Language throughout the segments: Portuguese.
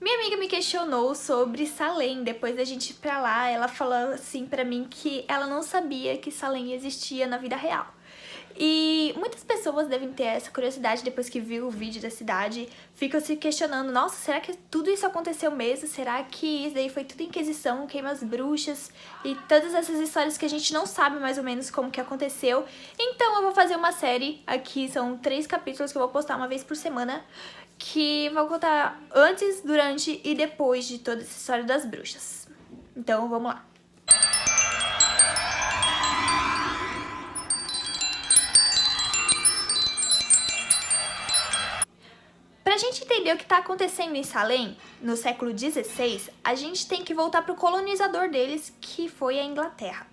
Minha amiga me questionou sobre Salem. Depois da gente ir pra lá, ela falou assim pra mim que ela não sabia que Salem existia na vida real. E muitas pessoas devem ter essa curiosidade depois que viu o vídeo da cidade, ficam se questionando, nossa, será que tudo isso aconteceu mesmo? Será que isso daí foi tudo Inquisição, queima as bruxas e todas essas histórias que a gente não sabe mais ou menos como que aconteceu? Então eu vou fazer uma série aqui, são 3 capítulos que eu vou postar uma vez por semana, que vão contar antes, durante e depois de toda essa história das bruxas. Então vamos lá. Pra gente entender o que tá acontecendo em Salem, no século XVI, a gente tem que voltar pro colonizador deles, que foi a Inglaterra.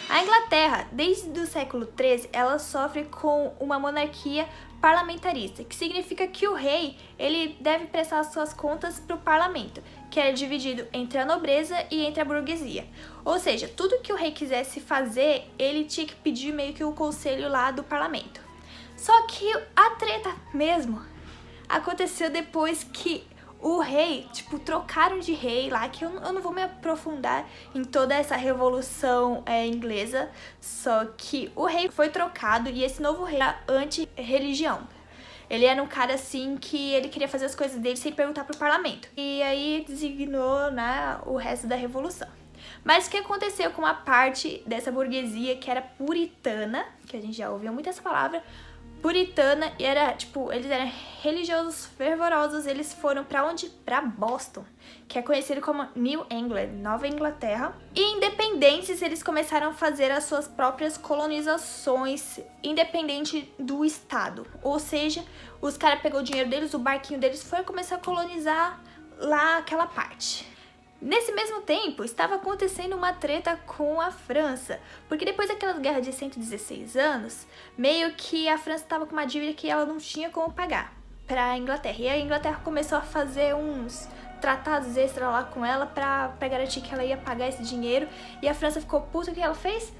A Inglaterra, desde o século XIII, ela sofre com uma monarquia parlamentarista, que significa que o rei ele deve prestar suas contas pro parlamento, que é dividido entre a nobreza e entre a burguesia. Ou seja, tudo que o rei quisesse fazer, ele tinha que pedir meio que o conselho lá do parlamento. Só que a treta mesmo aconteceu depois que o rei, trocaram de rei lá, que eu não vou me aprofundar em toda essa revolução inglesa, só que o rei foi trocado e esse novo rei era anti-religião. Ele era um cara assim que ele queria fazer as coisas dele sem perguntar pro parlamento. E aí designou, né, o resto da revolução. Mas o que aconteceu com uma parte dessa burguesia que era puritana, que a gente já ouviu muito essa palavra, puritana, e era, eles eram religiosos fervorosos, eles foram pra onde? Pra Boston, que é conhecido como New England, Nova Inglaterra. E independentes, eles começaram a fazer as suas próprias colonizações, independente do estado. Ou seja, os caras pegou o dinheiro deles, o barquinho deles, foi começar a colonizar lá aquela parte. Nesse mesmo tempo, estava acontecendo uma treta com a França, porque depois daquela guerra de 116 anos, meio que a França estava com uma dívida que ela não tinha como pagar para a Inglaterra. E a Inglaterra começou a fazer uns tratados extra lá com ela para garantir que ela ia pagar esse dinheiro. E a França ficou puta, o que ela fez?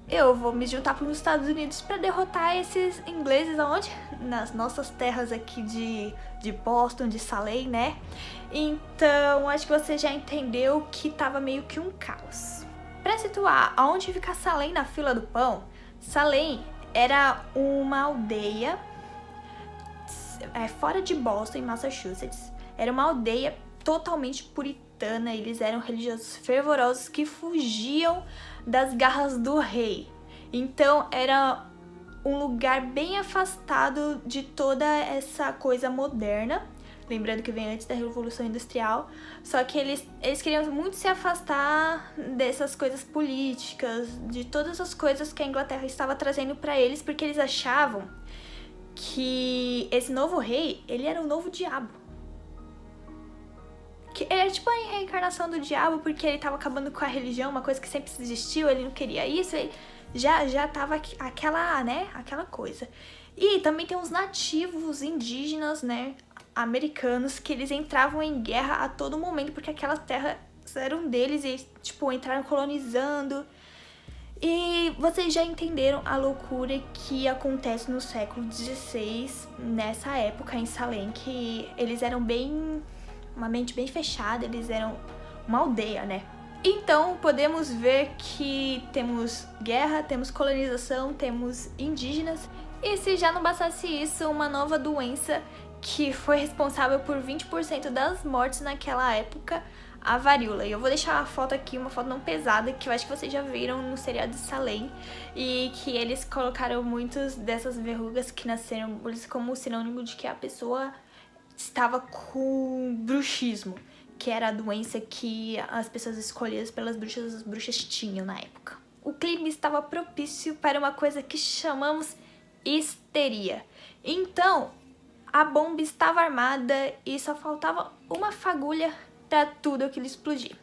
Eu vou me juntar para os Estados Unidos para derrotar esses ingleses aonde? Nas nossas terras aqui de Boston, de Salem, né? Então, acho que você já entendeu que tava meio que um caos. Para situar aonde fica Salem na fila do pão, Salem era uma aldeia fora de Boston, em Massachusetts. Era uma aldeia totalmente puritana, eles eram religiosos fervorosos que fugiam das garras do rei. Então era um lugar bem afastado de toda essa coisa moderna, lembrando que vem antes da Revolução Industrial, só que eles queriam muito se afastar dessas coisas políticas, de todas as coisas que a Inglaterra estava trazendo para eles, porque eles achavam que esse novo rei, ele era o novo diabo. Que ele era tipo a reencarnação do diabo, porque ele tava acabando com a religião, uma coisa que sempre existiu, ele não queria isso, ele já tava aquela coisa. E também tem os nativos indígenas, né, americanos, que eles entravam em guerra a todo momento, porque aquelas terras eram deles e eles, entraram colonizando. E vocês já entenderam a loucura que acontece no século XVI, nessa época em Salem, que eles eram uma mente bem fechada, eles eram uma aldeia, né? Então podemos ver que temos guerra, temos colonização, temos indígenas. E se já não bastasse isso, uma nova doença que foi responsável por 20% das mortes naquela época, a varíola. E eu vou deixar a foto aqui, uma foto não pesada, que eu acho que vocês já viram no seriado de Salem, e que eles colocaram muitas dessas verrugas que nasceram como sinônimo de que a pessoa estava com bruxismo, que era a doença que as pessoas escolhidas pelas bruxas, as bruxas tinham na época. O clima estava propício para uma coisa que chamamos histeria. Então, a bomba estava armada e só faltava uma fagulha para tudo aquilo explodir.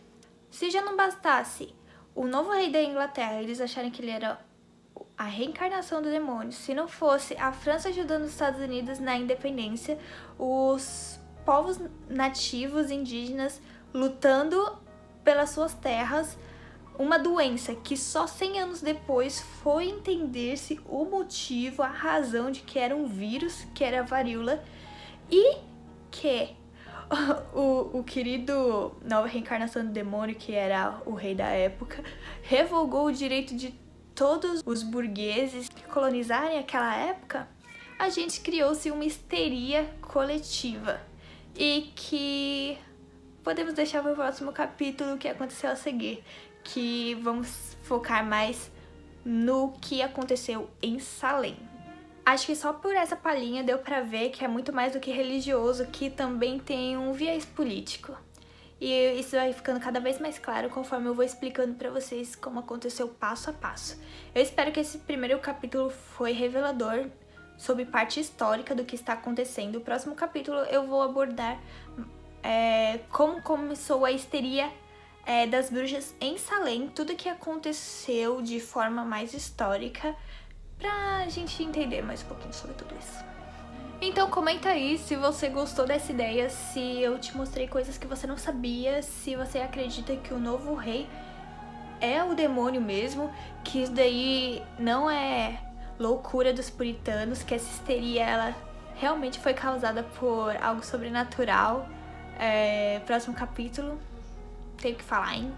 Se já não bastasse o novo rei da Inglaterra, eles acharem que ele era a reencarnação do demônio, se não fosse a França ajudando os Estados Unidos na independência, os povos nativos indígenas lutando pelas suas terras, uma doença que só 100 anos depois foi entender-se o motivo, a razão de que era um vírus, que era a varíola, e que o querido Nova Reencarnação do Demônio, que era o rei da época, revogou o direito de todos os burgueses que colonizarem aquela época, a gente criou-se uma histeria coletiva. E que podemos deixar para o próximo capítulo o que aconteceu a seguir, que vamos focar mais no que aconteceu em Salem. Acho que só por essa palhinha deu pra ver que é muito mais do que religioso, que também tem um viés político. E isso vai ficando cada vez mais claro conforme eu vou explicando pra vocês como aconteceu passo a passo. Eu espero que esse primeiro capítulo foi revelador sobre parte histórica do que está acontecendo. O próximo capítulo eu vou abordar como começou a histeria das bruxas em Salem, tudo que aconteceu de forma mais histórica, pra gente entender mais um pouquinho sobre tudo isso. Então comenta aí se você gostou dessa ideia, se eu te mostrei coisas que você não sabia, se você acredita que o novo rei é o demônio mesmo, que isso daí não é loucura dos puritanos, que essa histeria ela realmente foi causada por algo sobrenatural. Próximo capítulo, tenho que falar, hein?